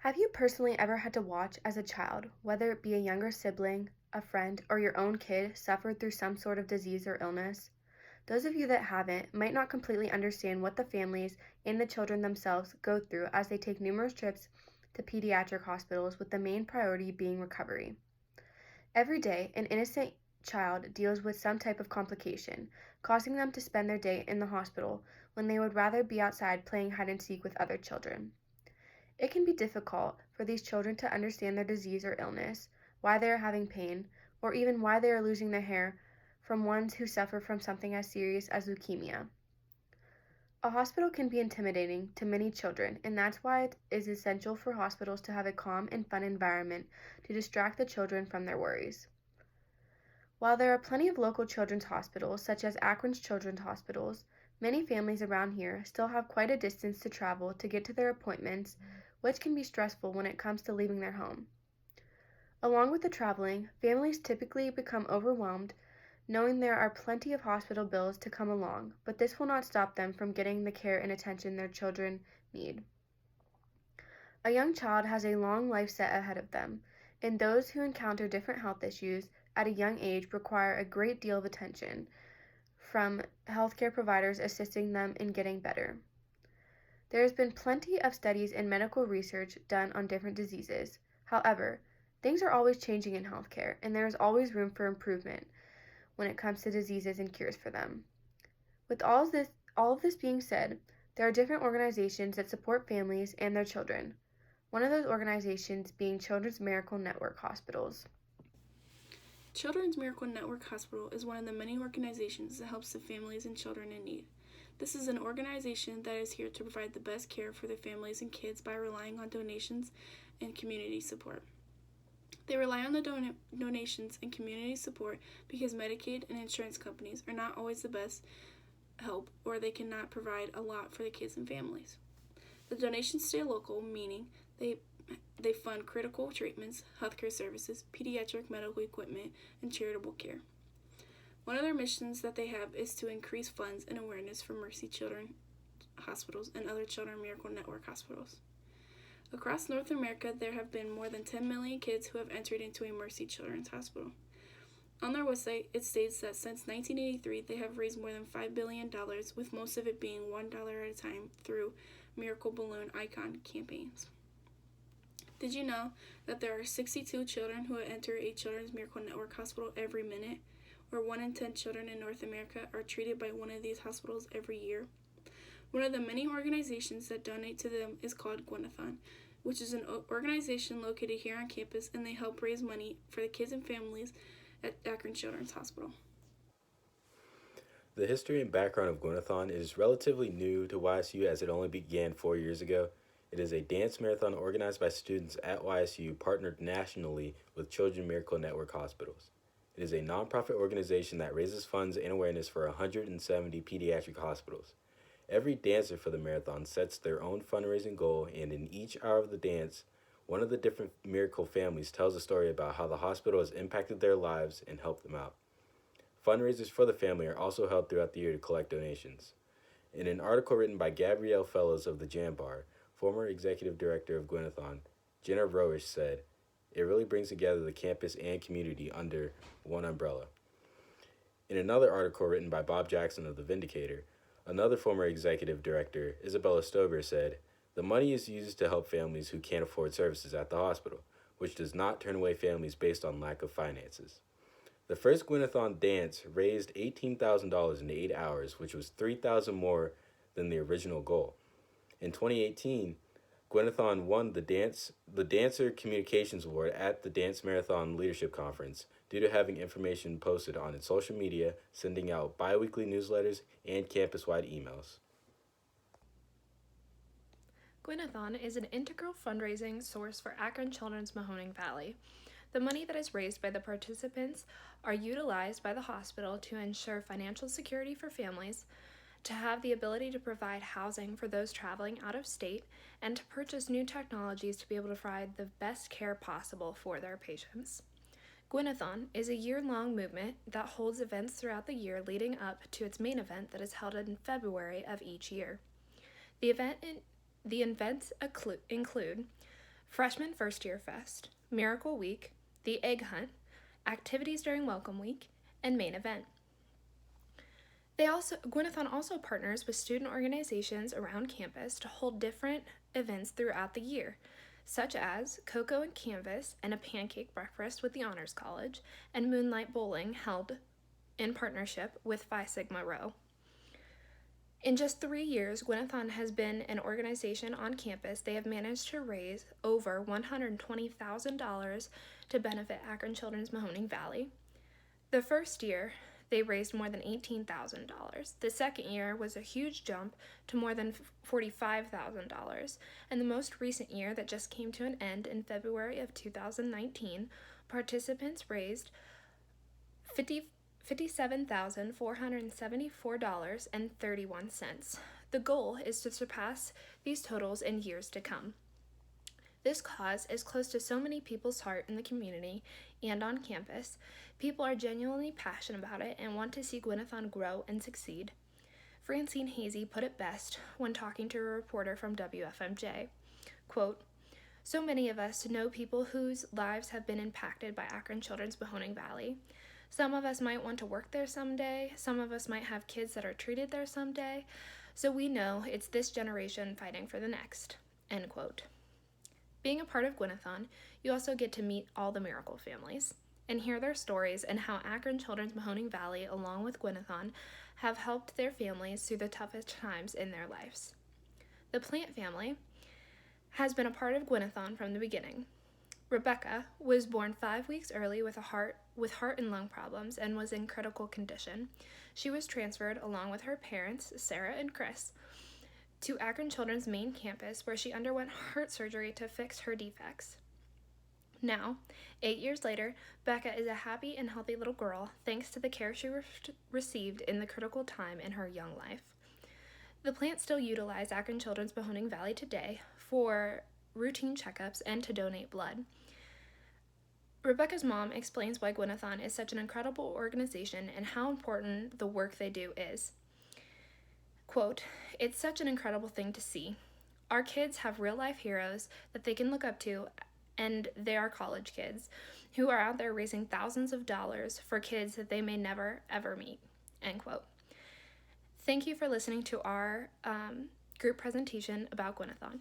Have you personally ever had to watch as a child, whether it be a younger sibling, a friend, or your own kid, suffer through some sort of disease or illness? Those of you that haven't might not completely understand what the families and the children themselves go through as they take numerous trips to pediatric hospitals with the main priority being recovery. Every day, an innocent child deals with some type of complication, causing them to spend their day in the hospital when they would rather be outside playing hide and seek with other children. It can be difficult for these children to understand their disease or illness, why they are having pain, or even why they are losing their hair from ones who suffer from something as serious as leukemia. A hospital can be intimidating to many children, and that's why it is essential for hospitals to have a calm and fun environment to distract the children from their worries. While there are plenty of local children's hospitals, such as Akron's Children's Hospitals, many families around here still have quite a distance to travel to get to their appointments, which can be stressful when it comes to leaving their home. Along with the traveling, families typically become overwhelmed knowing there are plenty of hospital bills to come along, but this will not stop them from getting the care and attention their children need. A young child has a long life set ahead of them, and those who encounter different health issues at a young age require a great deal of attention from healthcare providers assisting them in getting better. There has been plenty of studies and medical research done on different diseases. However, things are always changing in healthcare, and there is always room for improvement when it comes to diseases and cures for them. With all of this being said, there are different organizations that support families and their children. One of those organizations being Children's Miracle Network Hospitals. Children's Miracle Network Hospital is one of the many organizations that helps the families and children in need. This is an organization that is here to provide the best care for the families and kids by relying on donations and community support. They rely on the donations and community support because Medicaid and insurance companies are not always the best help, or they cannot provide a lot for the kids and families. The donations stay local, meaning they fund critical treatments, healthcare services, pediatric medical equipment, and charitable care. One of their missions that they have is to increase funds and awareness for Mercy Children hospitals and other Children's Miracle Network hospitals. Across North America, there have been more than 10 million kids who have entered into a Mercy Children's Hospital. On their website, it states that since 1983, they have raised more than $5 billion, with most of it being $1 at a time through Miracle Balloon Icon campaigns. Did you know that there are 62 children who enter a Children's Miracle Network hospital every minute, or 1 in 10 children in North America are treated by one of these hospitals every year? One of the many organizations that donate to them is called Guinathon, which is an organization located here on campus, and they help raise money for the kids and families at Akron Children's Hospital. The history and background of Guinathon is relatively new to YSU as it only began 4 years ago. It is a dance marathon organized by students at YSU partnered nationally with Children's Miracle Network Hospitals. It is a nonprofit organization that raises funds and awareness for 170 pediatric hospitals. Every dancer for the marathon sets their own fundraising goal, and in each hour of the dance, one of the different miracle families tells a story about how the hospital has impacted their lives and helped them out. Fundraisers for the family are also held throughout the year to collect donations. In an article written by Gabrielle Fellows of the Jam Bar, former executive director of Guinathon, Jenna Rowish said, "It really brings together the campus and community under one umbrella." In another article written by Bob Jackson of The Vindicator, another former executive director, Isabella Stover, said, "The money is used to help families who can't afford services at the hospital, which does not turn away families based on lack of finances." The first Guinathon dance raised $18,000 in 8 hours, which was $3,000 more than the original goal. In 2018, Guinathon won the Dancer Communications Award at the Dance Marathon Leadership Conference due to having information posted on its social media, sending out bi-weekly newsletters and campus-wide emails. Guinathon is an integral fundraising source for Akron Children's Mahoning Valley. The money that is raised by the participants are utilized by the hospital to ensure financial security for families, to have the ability to provide housing for those traveling out of state, and to purchase new technologies to be able to provide the best care possible for their patients. Guinathon is a year-long movement that holds events throughout the year leading up to its main event that is held in February of each year. The events include Freshman First Year Fest, Miracle Week, the Egg Hunt, activities during Welcome Week, and main event. Guinathon also partners with student organizations around campus to hold different events throughout the year, such as Cocoa and Canvas and a pancake breakfast with the Honors College, and Moonlight Bowling held in partnership with Phi Sigma Rho. In just 3 years, Guinathon has been an organization on campus. They have managed to raise over $120,000 to benefit Akron Children's Mahoning Valley. The first year, they raised more than $18,000. The second year was a huge jump to more than $45,000. And the most recent year that just came to an end in February of 2019, participants raised $57,474.31. The goal is to surpass these totals in years to come. This cause is close to so many people's heart in the community and on campus. People are genuinely passionate about it and want to see Guinathon grow and succeed. Francine Hazy put it best when talking to a reporter from WFMJ. Quote, "So many of us know people whose lives have been impacted by Akron Children's Mahoning Valley. Some of us might want to work there someday. Some of us might have kids that are treated there someday. So we know it's this generation fighting for the next." End quote. Being a part of Guinathon, you also get to meet all the Miracle families and hear their stories and how Akron Children's Mahoning Valley, along with Guinathon, have helped their families through the toughest times in their lives. The Plant family has been a part of Guinathon from the beginning. Rebecca was born 5 weeks early with heart and lung problems and was in critical condition. She was transferred along with her parents, Sarah and Chris, to Akron Children's main campus, where she underwent heart surgery to fix her defects. Now, 8 years later, Becca is a happy and healthy little girl thanks to the care she received in the critical time in her young life. The Plants still utilize Akron Children's Mahoning Valley today for routine checkups and to donate blood. Rebecca's mom explains why Guinathon is such an incredible organization and how important the work they do is. Quote, "It's such an incredible thing to see. Our kids have real-life heroes that they can look up to, and they are college kids who are out there raising thousands of dollars for kids that they may never, ever meet." End quote. Thank you for listening to our group presentation about Guinathon.